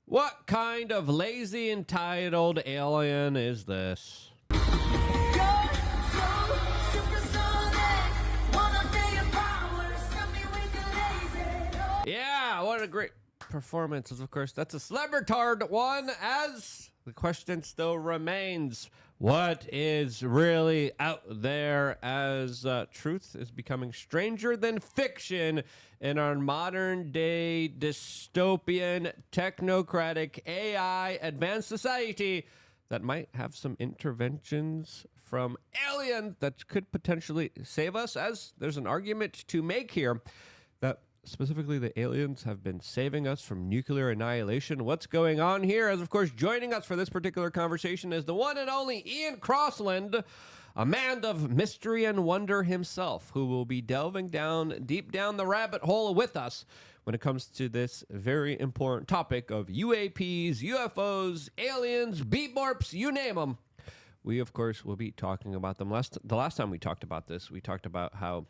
What kind of lazy, entitled alien is this? Yeah, what a great performance. Of course, that's a celebritard one, as the question still remains. What is really out there as truth is becoming stranger than fiction in our modern day dystopian, technocratic, AI advanced society that might have some interventions from aliens that could potentially save us, as there's an argument to make here that specifically the aliens have been saving us from nuclear annihilation. What's going on here? As of course, joining us for this particular conversation is the one and only Ian Crossland, a man of mystery and wonder himself, who will be delving deep down the rabbit hole with us when it comes to this very important topic of UAPs, UFOs, aliens, beep borps, you name them. We, of course, will be talking about them. The last time we talked about this, we talked about how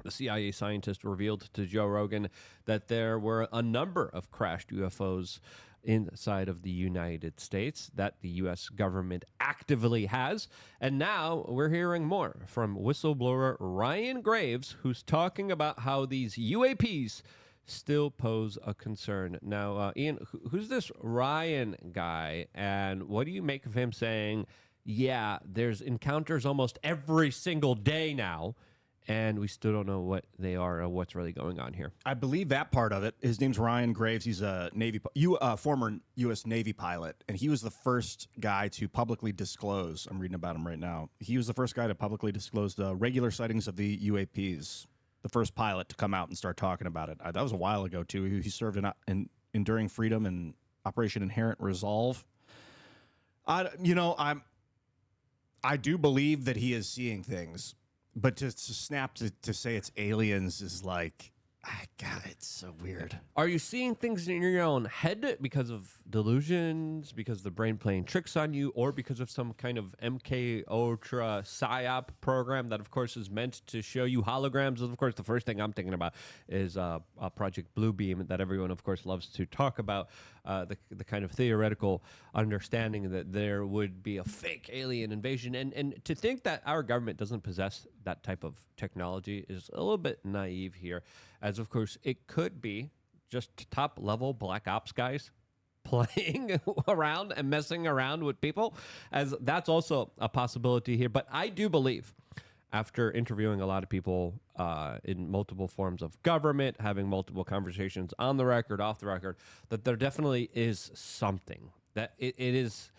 the CIA scientist revealed to Joe Rogan that there were a number of crashed UFOs inside of the United States that the U.S. government actively has. And now we're hearing more from whistleblower Ryan Graves, who's talking about how these UAPs still pose a concern. Now, Ian, who's this Ryan guy, and what do you make of him saying, yeah, there's encounters almost every single day now, and we still don't know what they are or what's really going on here? I believe that part of it. His name's Ryan Graves. He's a former U.S. Navy pilot, and he was the first guy to publicly disclose. I'm reading about him right now. He was the first guy to publicly disclose the regular sightings of the UAPs. The first pilot to come out and start talking about it. That was a while ago too. He served in Enduring Freedom and Operation Inherent Resolve. I do believe that he is seeing things. But to snap to say it's aliens is like, God, it's so weird. Are you seeing things in your own head because of delusions, because the brain playing tricks on you, or because of some kind of MK Ultra PSYOP program that, of course, is meant to show you holograms? Of course, the first thing I'm thinking about is Project Bluebeam that everyone, of course, loves to talk about, the kind of theoretical understanding that there would be a fake alien invasion. And to think that our government doesn't possess that type of technology is a little bit naive here, as, of course, it could be just top-level black ops guys playing around and messing around with people, as that's also a possibility here. But I do believe, after interviewing a lot of people in multiple forms of government, having multiple conversations on the record, off the record, that there definitely is something, that it is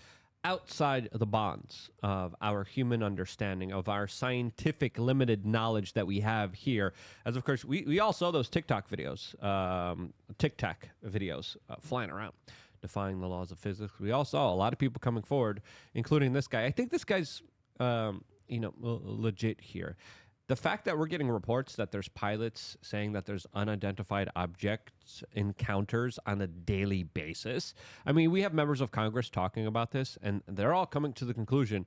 outside the bonds of our human understanding, of our scientific limited knowledge that we have here. As, of course, we all saw those TikTok videos, flying around, defying the laws of physics. We all saw a lot of people coming forward, including this guy. I think this guy's, legit here. The fact that we're getting reports that there's pilots saying that there's unidentified objects encounters on a daily basis. I mean, we have members of Congress talking about this, and they're all coming to the conclusion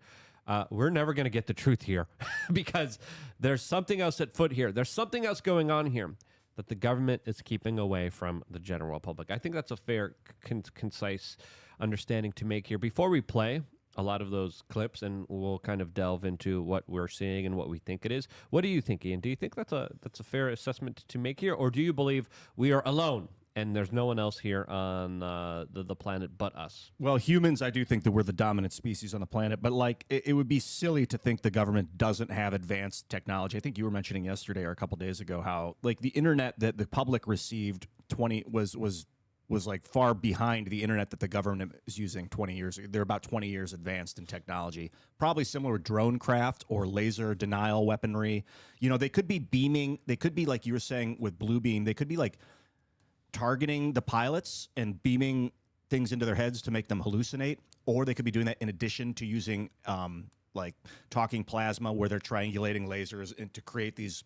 we're never going to get the truth here because there's something else at foot here. There's something else going on here that the government is keeping away from the general public. I think that's a fair, concise understanding to make here. Before we play a lot of those clips, and we'll kind of delve into what we're seeing and what we think it is. What do you think, Ian? Do you think that's a fair assessment to make here, or do you believe we are alone and there's no one else here on the planet but us? Well, humans, I do think that we're the dominant species on the planet, but like it would be silly to think the government doesn't have advanced technology. I think you were mentioning yesterday or a couple days ago how like the internet that the public received was like far behind the internet that the government is using 20 years ago. They're about 20 years advanced in technology, probably similar with drone craft or laser denial weaponry. You know, they could be beaming. They could be, like you were saying with Bluebeam, they could be like targeting the pilots and beaming things into their heads to make them hallucinate, or they could be doing that in addition to using like talking plasma, where they're triangulating lasers and to create these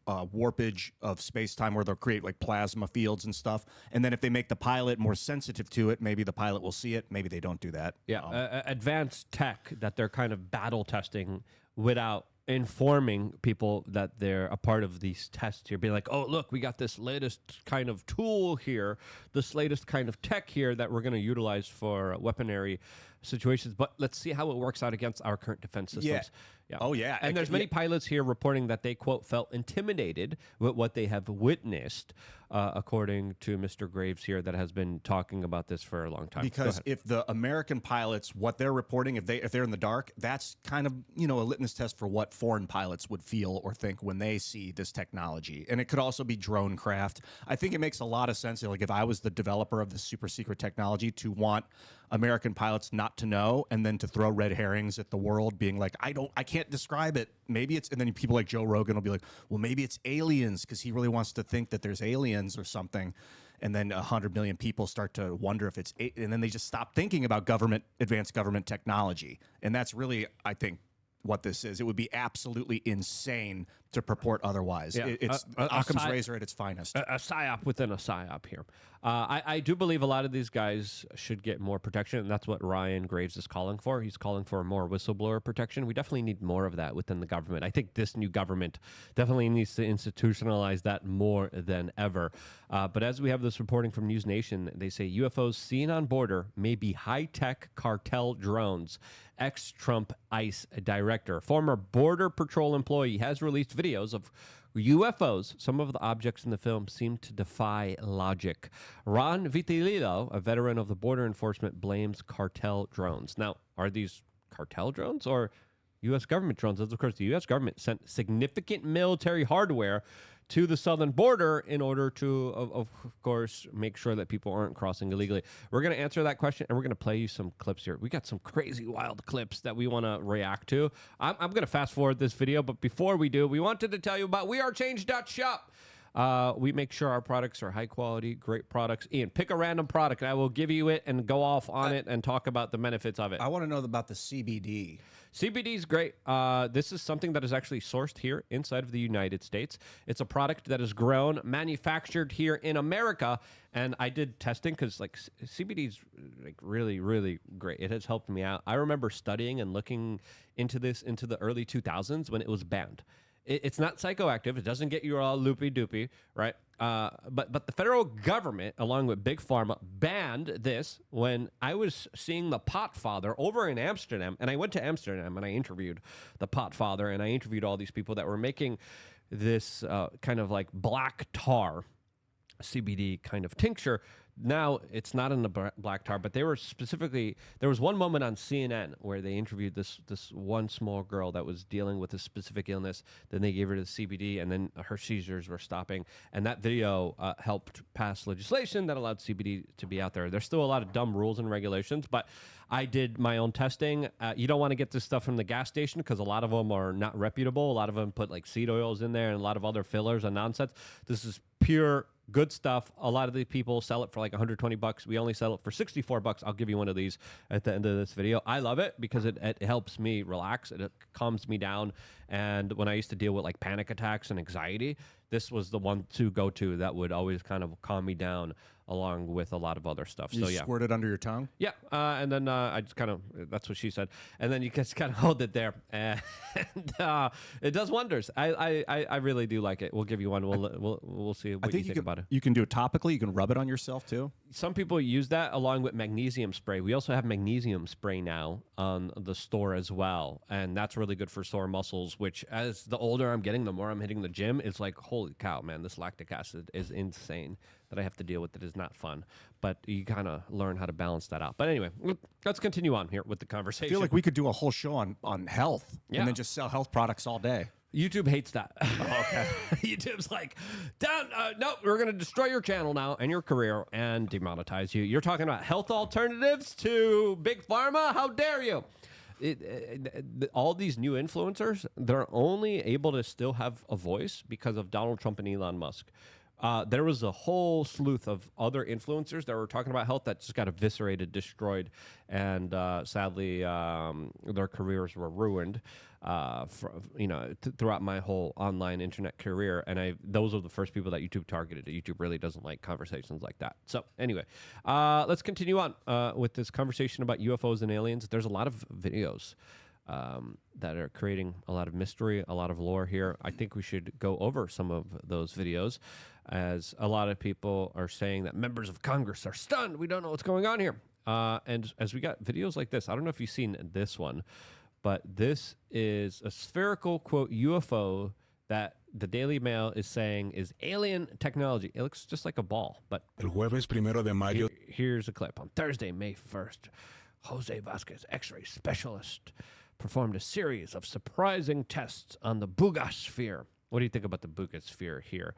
warpage of space-time where they'll create like plasma fields and stuff. And then if they make the pilot more sensitive to it, maybe the pilot will see it. Maybe they don't do that. Yeah, advanced tech that they're kind of battle testing without informing people that they're a part of these tests here, being like, oh, look, we got this latest kind of tool here, this latest kind of tech here that we're going to utilize for weaponry situations, but let's see how it works out against our current defense systems. Yeah. Oh, yeah. And there's many pilots here reporting that they, quote, felt intimidated with what they have witnessed, according to Mr. Graves here, that has been talking about this for a long time. Because if the American pilots, what they're reporting, if they're in the dark, that's kind of, a litmus test for what foreign pilots would feel or think when they see this technology. And it could also be drone craft. I think it makes a lot of sense. Like if I was the developer of this super secret technology, to want American pilots not to know, and then to throw red herrings at the world, being like, I can't describe it. Maybe it's, and then people like Joe Rogan will be like, well, maybe it's aliens, because he really wants to think that there's aliens or something. And then 100 million people start to wonder if it's, and then they just stop thinking about advanced government technology. And that's really, I think, what this is. It would be absolutely insane to purport otherwise. Yeah. It's Occam's razor at its finest. A psyop within a psyop here. I do believe a lot of these guys should get more protection, and that's what Ryan Graves is calling for. He's calling for more whistleblower protection. We definitely need more of that within the government. I think this new government definitely needs to institutionalize that more than ever. But as we have this reporting from News Nation, they say UFOs seen on border may be high-tech cartel drones. Ex-Trump ICE director, former Border Patrol employee, has released videos of UFOs. Some of the objects in the film seem to defy logic. Ron Vitililo, a veteran of the border enforcement, blames cartel drones. Now, are these cartel drones or U.S. government drones? Of course, the U.S. government sent significant military hardware to the southern border in order to, of course, make sure that people aren't crossing illegally. We're going to answer that question, and we're going to play you some clips here. We got some crazy, wild clips that we want to react to. I'm going to fast forward this video, but before we do, we wanted to tell you about wearechange.shop. We make sure our products are high quality, great products. Ian, pick a random product, and I will give you it and go off on it and talk about the benefits of it. I want to know about the CBD. CBD is great. This is something that is actually sourced here inside of the United States. It's a product that is grown, manufactured here in America. And I did testing because CBD is really, really great. It has helped me out. I remember studying and looking into this into the early 2000s when it was banned. It's not psychoactive. It doesn't get you all loopy-doopy, right? But the federal government, along with Big Pharma, banned this when I was seeing the pot father over in Amsterdam. And I went to Amsterdam and I interviewed the pot father, and I interviewed all these people that were making this kind of like black tar CBD kind of tincture. Now it's not in the black tar, but they were specifically, there was one moment on CNN where they interviewed this one small girl that was dealing with a specific illness. Then they gave her the CBD, and then her seizures were stopping. And that video helped pass legislation that allowed CBD to be out there. There's still a lot of dumb rules and regulations, but I did my own testing. You don't want to get this stuff from the gas station because a lot of them are not reputable. A lot of them put like seed oils in there and a lot of other fillers and nonsense. This is pure good stuff. A lot of the people sell it for like $120. We only sell it for $64. I'll give you one of these at the end of this video. I love it because it helps me relax. It calms me down. And when I used to deal with like panic attacks and anxiety, this was the one to go to that would always kind of calm me down, along with a lot of other stuff. You squirt it under your tongue? Yeah, and then I just kind of, that's what she said. And then you just kind of hold it there. And it does wonders. I really do like it. We'll give you one. We'll see what you think about it. You can do it topically. You can rub it on yourself, too. Some people use that along with magnesium spray. We also have magnesium spray now on the store as well. And that's really good for sore muscles, which as the older I'm getting, the more I'm hitting the gym, it's like, holy cow, man, this lactic acid is insane that I have to deal with. It is not fun, but you kind of learn how to balance that out. But anyway, let's continue on here with the conversation. I feel like we could do a whole show on health and then just sell health products all day. YouTube hates that. Oh, okay. YouTube's like, no, we're going to destroy your channel now and your career and demonetize you. You're talking about health alternatives to Big Pharma? How dare you? All these new influencers, they're only able to still have a voice because of Donald Trump and Elon Musk. There was a whole slew of other influencers that were talking about health that just got eviscerated, destroyed, and sadly, their careers were ruined. Throughout my whole online internet career, and those are the first people that YouTube targeted. YouTube really doesn't like conversations like that. So anyway, let's continue on with this conversation about UFOs and aliens. There's a lot of videos that are creating a lot of mystery, a lot of lore here. I think we should go over some of those videos, as a lot of people are saying that members of Congress are stunned. We don't know what's going on here. And as we got videos like this, I don't know if you've seen this one, but this is a spherical, quote, UFO that the Daily Mail is saying is alien technology. It looks just like a ball, but El jueves 1 de mayo. here's a clip. On Thursday, May 1st, Jose Vasquez, X-ray specialist, performed a series of surprising tests on the Bugosphere. What do you think about the Bugosphere here?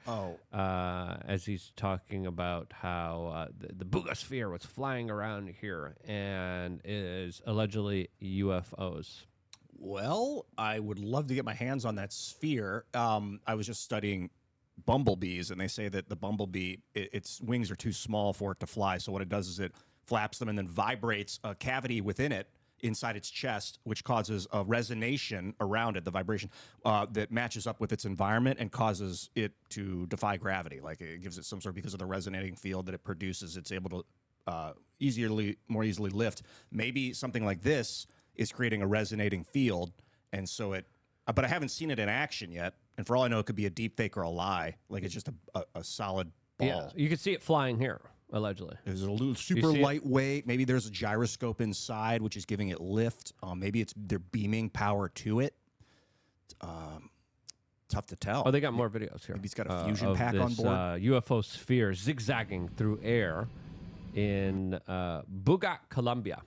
As he's talking about how the Bugosphere was flying around here and is allegedly UFOs. Well, I would love to get my hands on that sphere. I was just studying bumblebees, and they say that the bumblebee, its wings are too small for it to fly. So what it does is it flaps them and then vibrates a cavity within it inside its chest, which causes a resonation around it, the vibration that matches up with its environment and causes it to defy gravity. Like it gives it some sort, because of the resonating field that it produces, it's able to more easily lift. Maybe something like this is creating a resonating field, and so it. But I haven't seen it in action yet, and for all I know, it could be a deep fake or a lie. Like it's just a solid ball. Yeah, you can see it flying here, allegedly. There's a little super lightweight. Maybe there's a gyroscope inside, which is giving it lift. Maybe they're beaming power to it. Tough to tell. Oh, they got more videos here. Maybe he's got a fusion pack this, on board. UFO sphere zigzagging through air in Bugat, Colombia.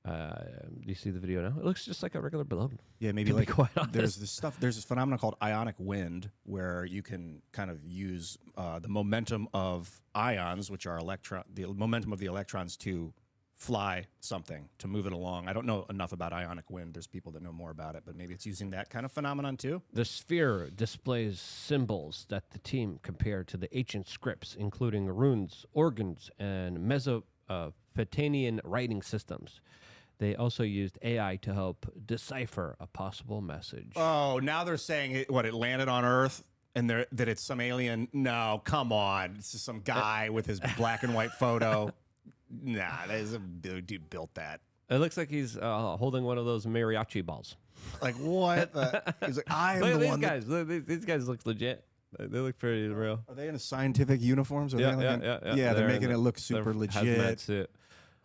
Do you see the video now? It looks just like a regular balloon. Yeah, maybe to like be quite honest. there's this phenomenon called ionic wind, where you can kind of use the momentum of ions, which are the momentum of the electrons, to fly something, to move it along. I don't know enough about ionic wind. There's people that know more about it, but maybe it's using that kind of phenomenon too. The sphere displays symbols that the team compared to the ancient scripts, including runes, organs, and Mesopotamian writing systems. They also used AI to help decipher a possible message. Oh, now they're saying it landed on Earth and that it's some alien. No, come on. It's just some guy with his black and white photo. Nah, that is a dude built that. It looks like he's holding one of those mariachi balls. Like what? He's like, I am Look at the these one. guys. These guys look legit. They look pretty real. Are they in scientific uniforms? Yeah, yeah. They're making it look super legit. Hazmat suit.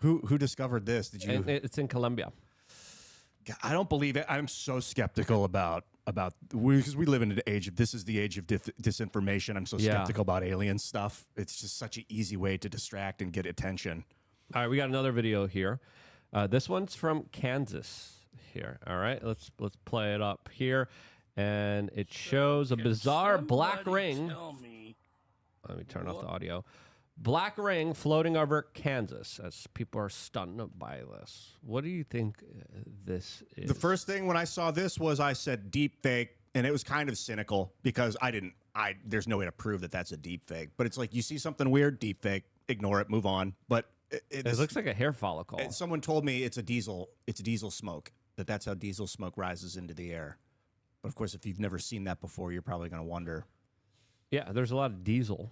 Who discovered this? Did you? And it's in Colombia. I don't believe it. I'm so skeptical about because we live in an age of this is the age of disinformation. I'm so skeptical about alien stuff. It's just such an easy way to distract and get attention. All right, we got another video here. This one's from Kansas. Here, all right. Let's play it up here, and it shows a bizarre black ring. Let me turn off the audio. Black ring floating over Kansas as people are stunned by this. What do you think this is? The first thing when I saw this was I said deep fake, and it was kind of cynical because there's no way to prove that that's a deep fake. But it's like you see something weird, deep fake, ignore it, move on. But it looks like a hair follicle. Someone told me it's diesel smoke, that's how diesel smoke rises into the air. But of course, if you've never seen that before, you're probably going to wonder. Yeah, there's a lot of diesel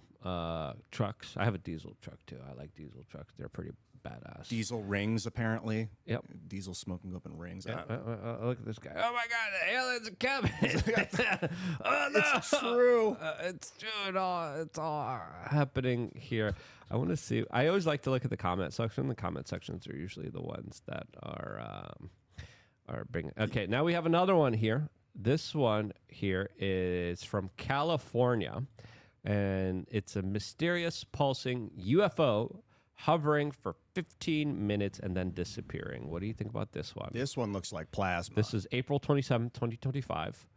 trucks. I have a diesel truck, too. I like diesel trucks. They're pretty badass. Diesel rings, apparently. Yep. Diesel smoke can go up in rings. Yeah, look at this guy. Oh, my God, the aliens are coming. Oh, no. It's true. It's true. It's all happening here. I want to see. I always like to look at the comment section. The comment sections are usually the ones that are bringing. Okay, now we have another one here. This one here is from California, and it's a mysterious pulsing UFO hovering for 15 minutes and then disappearing. What do you think about this one? This one looks like plasma. This is April 27th, 2025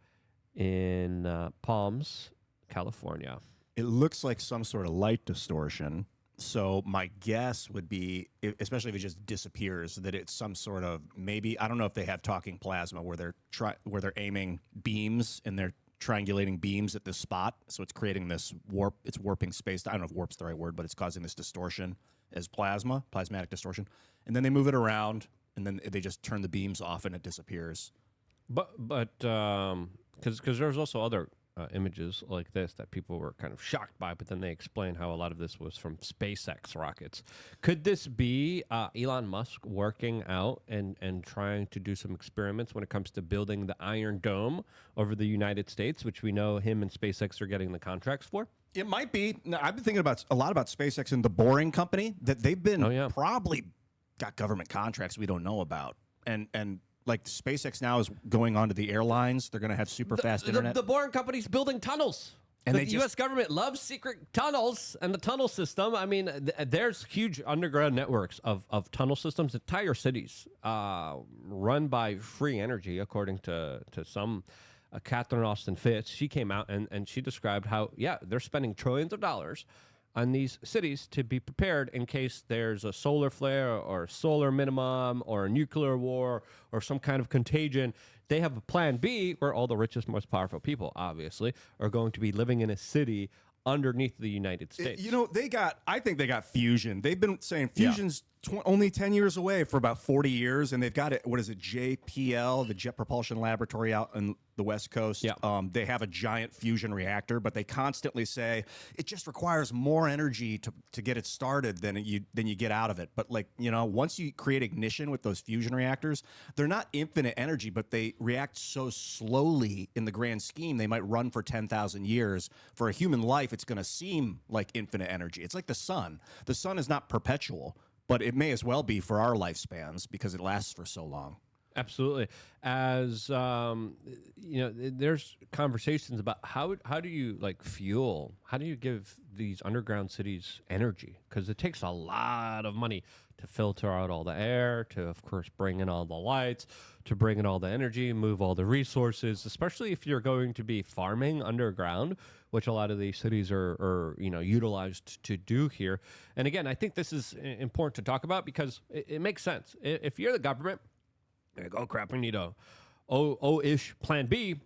in Palms, California. It looks like some sort of light distortion. So my guess would be, especially if it just disappears, that it's some sort of maybe, I don't know if they have talking plasma where they're aiming beams and they're triangulating beams at this spot. So it's creating this warp. It's warping space. I don't know if warp's the right word, but it's causing this distortion as plasmatic distortion. And then they move it around and then they just turn the beams off and it disappears. But because there's also other images like this that people were kind of shocked by, but then they explain how a lot of this was from SpaceX rockets. Could this be Elon Musk working out and trying to do some experiments when it comes to building the Iron Dome over the United States, which we know him and SpaceX are getting the contracts for? It might be. No, I've been thinking a lot about SpaceX and the Boring Company, that they've been probably got government contracts we don't know about. And like SpaceX now is going on to the airlines. They're going to have super fast internet. The Boring Company's building tunnels. And the U.S. government loves secret tunnels and the tunnel system. I mean, there's huge underground networks of tunnel systems. Entire cities run by free energy, according to some Catherine Austin Fitz. She came out and she described how, they're spending trillions of dollars on these cities to be prepared in case there's a solar flare or a solar minimum or a nuclear war or some kind of contagion. They have a plan B where all the richest, most powerful people, obviously, are going to be living in a city underneath the United States. I think they got fusion. They've been saying fusion's only 10 years away for about 40 years, and they've got it. What is it? JPL, the Jet Propulsion Laboratory out in the West Coast. Yeah. They have a giant fusion reactor, but they constantly say it just requires more energy to get it started than you get out of it. But once you create ignition with those fusion reactors, they're not infinite energy, but they react so slowly in the grand scheme. They might run for 10,000 years. For a human life, it's going to seem like infinite energy. It's like the sun. The sun is not perpetual, but it may as well be for our lifespans because it lasts for so long. Absolutely. As there's conversations about how do you fuel? How do you give these underground cities energy? Because it takes a lot of money to filter out all the air, to of course bring in all the lights, to bring in all the energy, move all the resources. Especially if you're going to be farming underground, which a lot of these cities are utilized to do here. And again, I think this is important to talk about because it makes sense. If you're the government, like, oh crap, we need a O-ish plan B.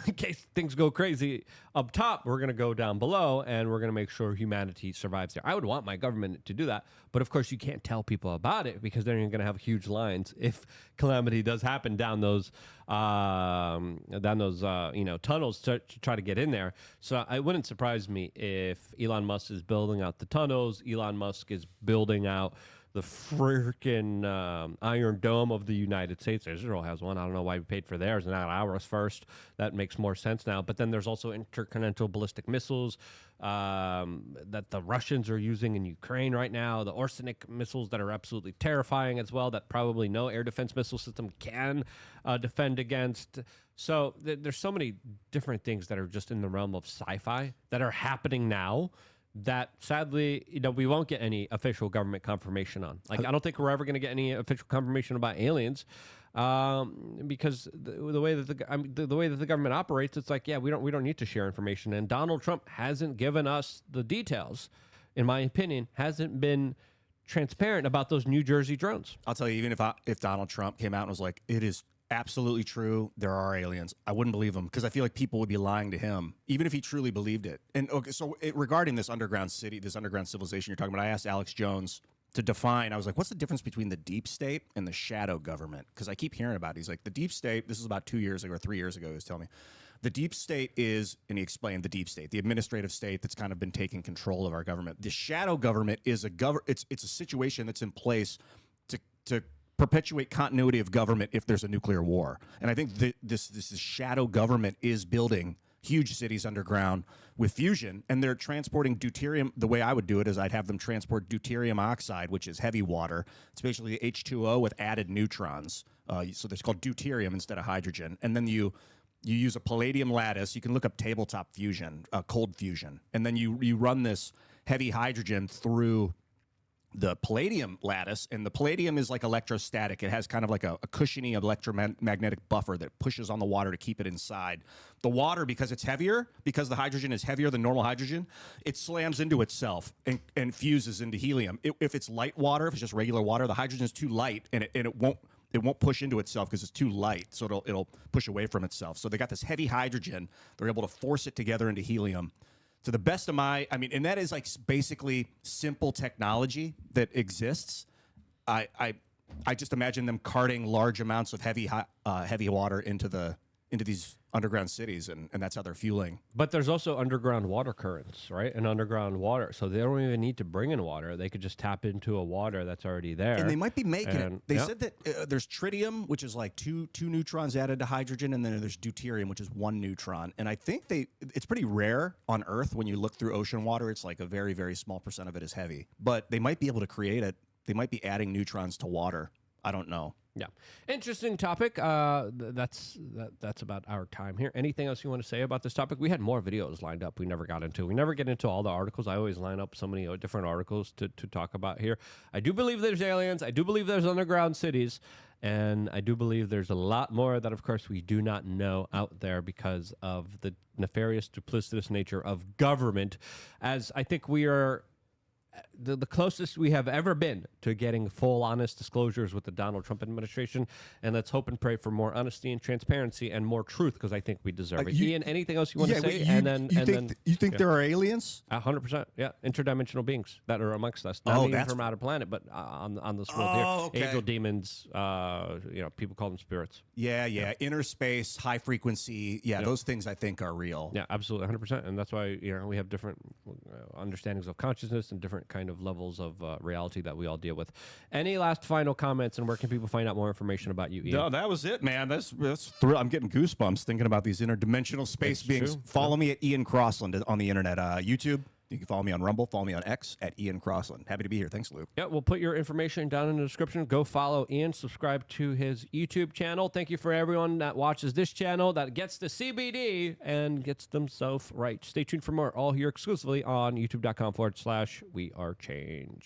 In case things go crazy up top, we're going to go down below and we're going to make sure humanity survives there. I would want my government to do that. But of course, you can't tell people about it because then you're going to have huge lines if calamity does happen down those tunnels to try to get in there. So it wouldn't surprise me if Elon Musk is building out the tunnels. Elon Musk is building out the freaking Iron Dome of the United States. Israel has one. I don't know why we paid for theirs and not ours first. That makes more sense now. But then there's also intercontinental ballistic missiles that the Russians are using in Ukraine right now. The Orsenic missiles that are absolutely terrifying as well, that probably no air defense missile system can defend against. So there's so many different things that are just in the realm of sci-fi that are happening now that sadly, we won't get any official government confirmation on. I don't think we're ever going to get any official confirmation about aliens, because the way that the way that the government operates, it's like, we don't need to share information. And Donald Trump hasn't given us the details. In my opinion, hasn't been transparent about those New Jersey drones. I'll tell you, even if Donald Trump came out and was like, it is absolutely true, there are aliens, I wouldn't believe him because I feel like people would be lying to him, even if he truly believed it. And okay, so regarding this underground city, this underground civilization you're talking about, I asked Alex Jones to define. I was like, what's the difference between the deep state and the shadow government? Because I keep hearing about it. He's like, the deep state, this is about 2 years ago or 3 years ago, he was telling me. The deep state is, and he explained the deep state, the administrative state that's kind of been taking control of our government. The shadow government is it's a situation that's in place to perpetuate continuity of government if there's a nuclear war. And I think this shadow government is building huge cities underground with fusion, and they're transporting deuterium. The way I would do it is I'd have them transport deuterium oxide, which is heavy water. It's basically H2O with added neutrons. So it's called deuterium instead of hydrogen. And then you use a palladium lattice. You can look up tabletop fusion, cold fusion. And then you run this heavy hydrogen through the palladium lattice, and the palladium is like electrostatic. It has kind of like a cushiony electromagnetic buffer that pushes on the water to keep it inside. The water, because it's heavier, because the hydrogen is heavier than normal hydrogen, it slams into itself and fuses into helium. If it's light water, if it's just regular water, the hydrogen is too light, and it won't push into itself because it's too light, so it'll push away from itself. So they got this heavy hydrogen. They're able to force it together into helium. To the best of and that is like basically simple technology that exists. I just imagine them carting large amounts of heavy water into the into these underground cities, and that's how they're fueling. But there's also underground water currents, right? And underground water. So they don't even need to bring in water. They could just tap into a water that's already there. And they might be making it. And- They yeah. said that there's tritium, which is like two neutrons added to hydrogen, and then there's deuterium, which is one neutron. And I think it's pretty rare on Earth. When you look through ocean water, it's like a very, very small percent of it is heavy. But they might be able to create it. They might be adding neutrons to water. I don't know. Yeah, interesting topic. That's about our time here. Anything else you want to say about this topic? We had more videos lined up. We never got into. We never get into all the articles. I always line up so many different articles to talk about here. I do believe there's aliens. I do believe there's underground cities, and I do believe there's a lot more that, of course, we do not know out there because of the nefarious, duplicitous nature of government. As I think we are. The closest we have ever been to getting full honest disclosures with the Donald Trump administration, and let's hope and pray for more honesty and transparency and more truth, because I think we deserve it. Ian, anything else you want to say? You think there are aliens? 100%, yeah, interdimensional beings that are amongst us, not even from outer planet, but on this world here. Okay. Angel demons, people call them spirits. Yeah. Inner space, high frequency. Yeah, those things I think are real. Yeah, absolutely, 100%, and that's why we have different understandings of consciousness and different kind of levels of reality that we all deal with. Any last final comments, and where can people find out more information about you, Ian? No, that was it, man. That's I'm getting goosebumps thinking about these interdimensional space beings. True. Follow me at Ian Crossland on the internet, YouTube. You can follow me on Rumble. Follow me on X at Ian Crossland. Happy to be here. Thanks, Lou. Yeah, we'll put your information down in the description. Go follow Ian. Subscribe to his YouTube channel. Thank you for everyone that watches this channel that gets the CBD and gets themselves right. Stay tuned for more, all here exclusively on youtube.com/wearechange.